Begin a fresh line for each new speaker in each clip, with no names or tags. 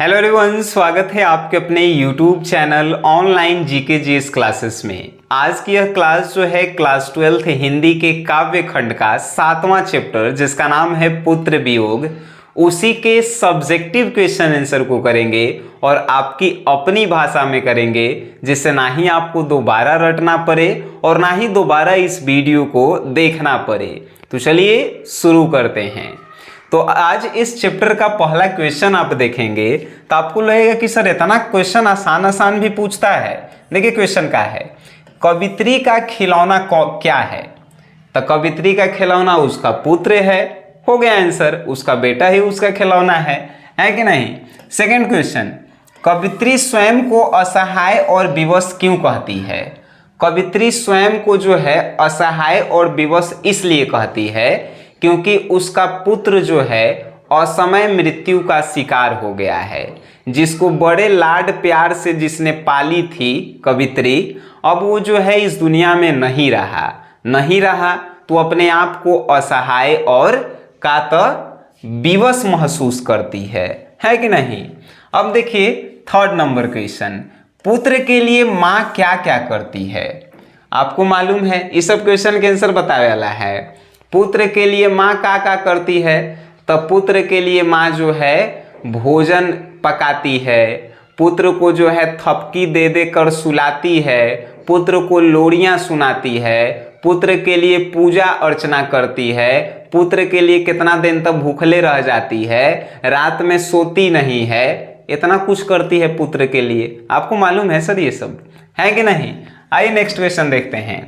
Hello everyone, स्वागत है आपके अपने YouTube channel online GK GS classes में। आज की यह क्लास जो है क्लास 12 हिंदी के काव्य खंड का 7वां चैप्टर जिसका नाम है पुत्र वियोग, उसी के सब्जेक्टिव क्वेश्चन आंसर को करेंगे और आपकी अपनी भाषा में करेंगे, जिससे ना ही आपको दोबारा रटना पड़े और ना ही दोबारा इस वीडियो को देखना पड़े। तो चलिए शुरू करते हैं। तो आज इस चैप्टर का पहला क्वेश्चन आप देखेंगे तो आपको लगेगा कि सर इतना क्वेश्चन आसान भी पूछता है। देखिए क्वेश्चन का है, कवित्री का खिलौना क्या है? तो कवित्री का खिलौना उसका पुत्र है, हो गया आंसर, उसका बेटा ही उसका खिलौना है कि नहीं। सेकंड क्वेश्चन, कवित्री स्वयं को असहाय और विवश क्यों कहती है? कवित्री स्वयं को जो है असहाय और विवश इसलिए कहती है क्योंकि उसका पुत्र जो है असमय मृत्यु का शिकार हो गया है, जिसको बड़े लाड प्यार से जिसने पाली थी कवित्री, अब वो जो है इस दुनिया में नहीं रहा तो अपने आप को असहाय और विवश महसूस करती है कि नहीं। अब देखिए थर्ड नंबर क्वेश्चन, पुत्र के लिए माँ क्या क्या करती है? आपको मालूम है इस सब क्वेश्चन के आंसर बताने वाला है। पुत्र के लिए माँ क्या करती है? तो पुत्र के लिए माँ जो है भोजन पकाती है, पुत्र को जो है थपकी दे दे कर सुलाती है, पुत्र को लोरियां सुनाती है, पुत्र के लिए पूजा अर्चना करती है, पुत्र के लिए कितना दिन तक भूखले रह जाती है, रात में सोती नहीं है, इतना कुछ करती है पुत्र के लिए। आपको मालूम है सर ये सब, है कि नहीं? आइए नेक्स्ट क्वेश्चन देखते हैं।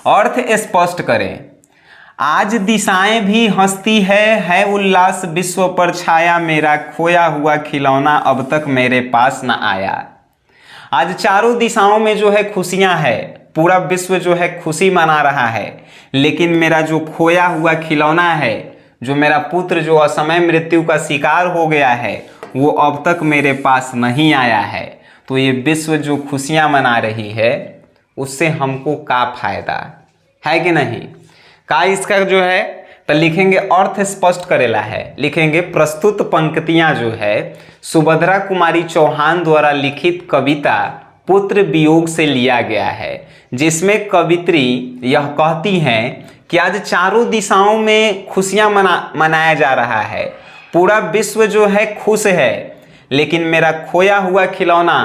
अर्थ स्पष्ट करें। आज दिशाएं भी हंसती है उल्लास विश्व पर छाया, मेरा खोया हुआ खिलौना अब तक मेरे पास न आया। आज चारों दिशाओं में जो है खुशियां है, पूरा विश्व जो है खुशी मना रहा है, लेकिन मेरा जो खोया हुआ खिलौना है, जो मेरा पुत्र जो असमय मृत्यु का शिकार हो गया है, वो अब तक मेरे पास नहीं आया है। तो ये विश्व जो खुशियां मना रही है उससे हमको क्या फायदा, है कि नहीं? का इसका जो है तो लिखेंगे अर्थ स्पष्ट करेला है, लिखेंगे प्रस्तुत पंक्तियां जो है सुभद्रा कुमारी चौहान द्वारा लिखित कविता पुत्र वियोग से लिया गया है, जिसमें कवित्री यह कहती हैं कि आज चारों दिशाओं में खुशियां मनाया जा रहा है, पूरा विश्व जो है खुश है, लेकिन मेरा खोया हुआ खिलौना,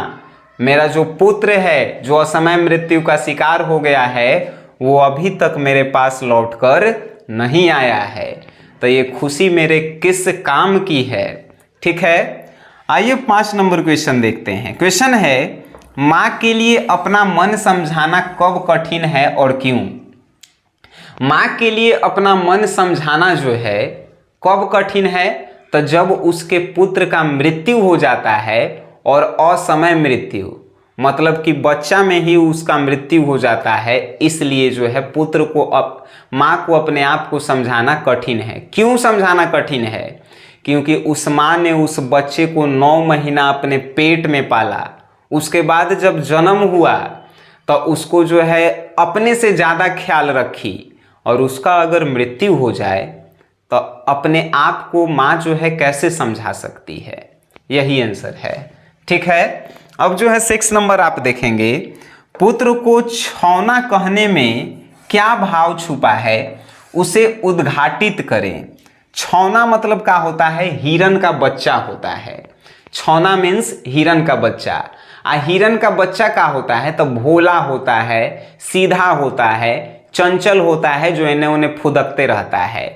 मेरा जो पुत्र है जो असमय मृत्यु का शिकार हो गया है, वो अभी तक मेरे पास लौटकर नहीं आया है। तो ये खुशी मेरे किस काम की है? ठीक है, आइए 5 नंबर क्वेश्चन देखते हैं। क्वेश्चन है, माँ के लिए अपना मन समझाना कब कठिन है और क्यों? माँ के लिए अपना मन समझाना जो है कब कठिन है? तो जब उसके पुत्र का मृत्यु हो जाता है, और असमय मृत्यु मतलब कि बच्चा में ही उसका मृत्यु हो जाता है, इसलिए जो है पुत्र को माँ को अपने आप को समझाना कठिन है। क्यों समझाना कठिन है? क्योंकि उस माँ ने उस बच्चे को 9 महीना अपने पेट में पाला, उसके बाद जब जन्म हुआ तो उसको जो है अपने से ज़्यादा ख्याल रखी, और उसका अगर मृत्यु हो जाए तो अपने आप को माँ जो है कैसे समझा सकती है? यही आंसर है। ठीक है, अब जो है 6 नंबर आप देखेंगे, पुत्र को छौना कहने में क्या भाव छुपा है, उसे उद्घाटित करें। छौना मतलब क्या होता है? हिरन का बच्चा होता है। छौना मीन्स हिरन का बच्चा। हिरन का बच्चा क्या होता है? तो भोला होता है, सीधा होता है, चंचल होता है, जो इन्हें उन्हें फुदकते रहता है।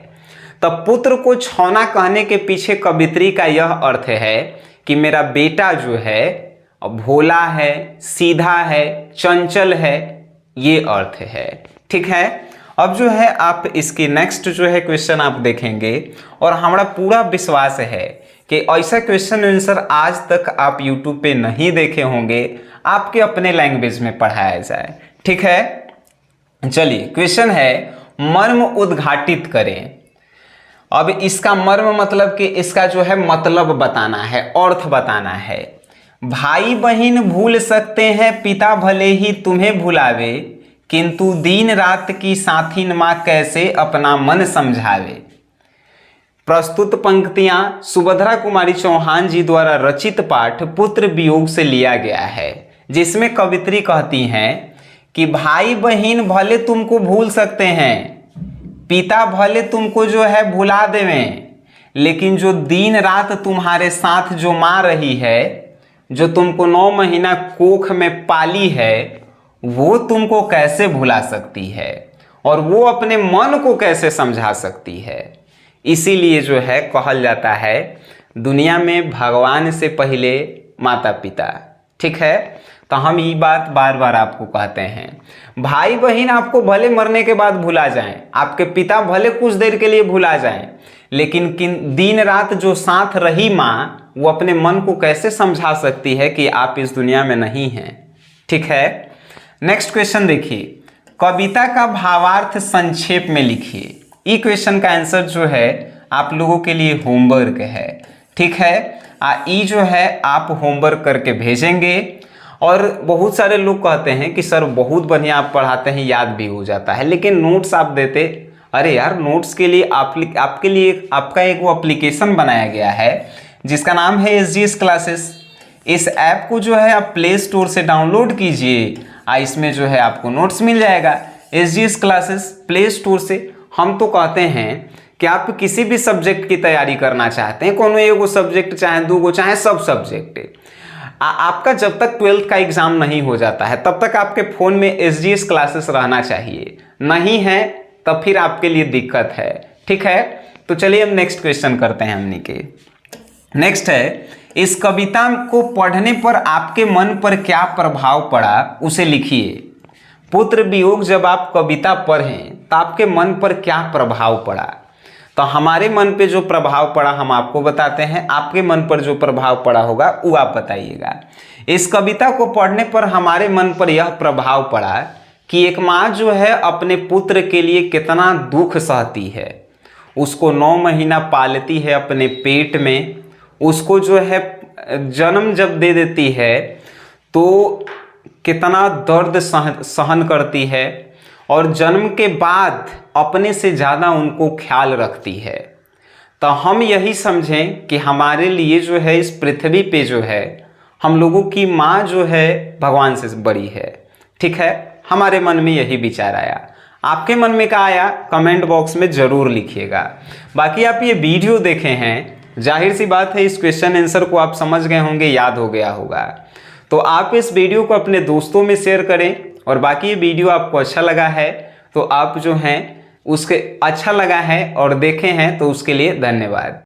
तो पुत्र को छौना कहने के पीछे कवित्री का यह अर्थ है कि मेरा बेटा जो है भोला है, सीधा है, चंचल है, ये अर्थ है। ठीक है, अब जो है आप इसकी नेक्स्ट जो है क्वेश्चन आप देखेंगे, और हमारा पूरा विश्वास है कि ऐसा क्वेश्चन आंसर आज तक आप YouTube पे नहीं देखे होंगे, आपके अपने लैंग्वेज में पढ़ाया जाए। ठीक है, चलिए क्वेश्चन है, मर्म उद्घाटित करें। अब इसका मर्म मतलब कि इसका जो है मतलब बताना है, अर्थ बताना है। भाई बहन भूल सकते हैं पिता भले ही तुम्हें भुलावे, किंतु दिन रात की साथिन माँ कैसे अपना मन समझावे। प्रस्तुत पंक्तियां सुभद्रा कुमारी चौहान जी द्वारा रचित पाठ पुत्र वियोग से लिया गया है, जिसमें कवित्री कहती हैं कि भाई बहन भले तुमको भूल सकते हैं, पिता भले तुमको जो है भुला देवें, लेकिन जो दिन रात तुम्हारे साथ जो माँ रही है, जो तुमको 9 महीना कोख में पाली है, वो तुमको कैसे भुला सकती है और वो अपने मन को कैसे समझा सकती है। इसीलिए जो है कहल जाता है दुनिया में भगवान से पहले माता पिता। ठीक है, तो हम ये बात बार बार आपको कहते हैं, भाई बहन आपको भले मरने के बाद भुला जाएं, आपके पिता भले कुछ देर के लिए भुला जाएं, लेकिन दिन रात जो साथ रही माँ, वो अपने मन को कैसे समझा सकती है कि आप इस दुनिया में नहीं हैं। ठीक है, नेक्स्ट क्वेश्चन देखिए, कविता का भावार्थ संक्षेप में लिखिए। ये क्वेश्चन का आंसर जो है आप लोगों के लिए होमवर्क है। ठीक है, ये जो है आप होमवर्क करके भेजेंगे। और बहुत सारे लोग कहते हैं कि सर बहुत बढ़िया आप पढ़ाते हैं, याद भी हो जाता है, लेकिन नोट्स आप देते। अरे यार, नोट्स के लिए आपके लिए आपका एक वो एप्लीकेशन बनाया गया है जिसका नाम है SGS क्लासेस। इस ऐप को जो है आप प्ले स्टोर से डाउनलोड कीजिए, इसमें जो है आपको नोट्स मिल जाएगा SGS क्लासेस प्ले स्टोर से। हम तो कहते हैं कि आप किसी भी सब्जेक्ट की तैयारी करना चाहते हैं, कोनो एगो सब्जेक्ट चाहे 2 चाहे सब सब्जेक्ट, आपका जब तक 12th का एग्जाम नहीं हो जाता है तब तक आपके फ़ोन में SGS क्लासेस रहना चाहिए। नहीं है तब फिर आपके लिए दिक्कत है। ठीक है, तो चलिए हम नेक्स्ट क्वेश्चन करते हैं। हमने के नेक्स्ट है, इस कविता को पढ़ने पर आपके मन पर क्या प्रभाव पड़ा उसे लिखिए। पुत्र वियोग जब आप कविता पढ़ें तो आपके मन पर क्या प्रभाव पड़ा। तो हमारे मन पे जो प्रभाव पड़ा हम आपको बताते हैं, आपके मन पर जो प्रभाव पड़ा होगा वो आप बताइएगा। इस कविता को पढ़ने पर हमारे मन पर यह प्रभाव पड़ा कि एक माँ जो है अपने पुत्र के लिए कितना दुख सहती है, उसको 9 महीना पालती है अपने पेट में, उसको जो है जन्म जब दे देती है तो कितना दर्द सहन करती है, और जन्म के बाद अपने से ज़्यादा उनको ख्याल रखती है। तो हम यही समझें कि हमारे लिए जो है इस पृथ्वी पे जो है हम लोगों की माँ जो है भगवान से बड़ी है। ठीक है, हमारे मन में यही विचार आया। आपके मन में क्या आया कमेंट बॉक्स में ज़रूर लिखिएगा। बाकी आप ये वीडियो देखे हैं, जाहिर सी बात है इस क्वेश्चन आंसर को आप समझ गए होंगे, याद हो गया होगा। तो आप इस वीडियो को अपने दोस्तों में शेयर करें, और बाकी ये वीडियो आपको अच्छा लगा है तो आप जो हैं उसके अच्छा लगा है और देखे हैं तो उसके लिए धन्यवाद।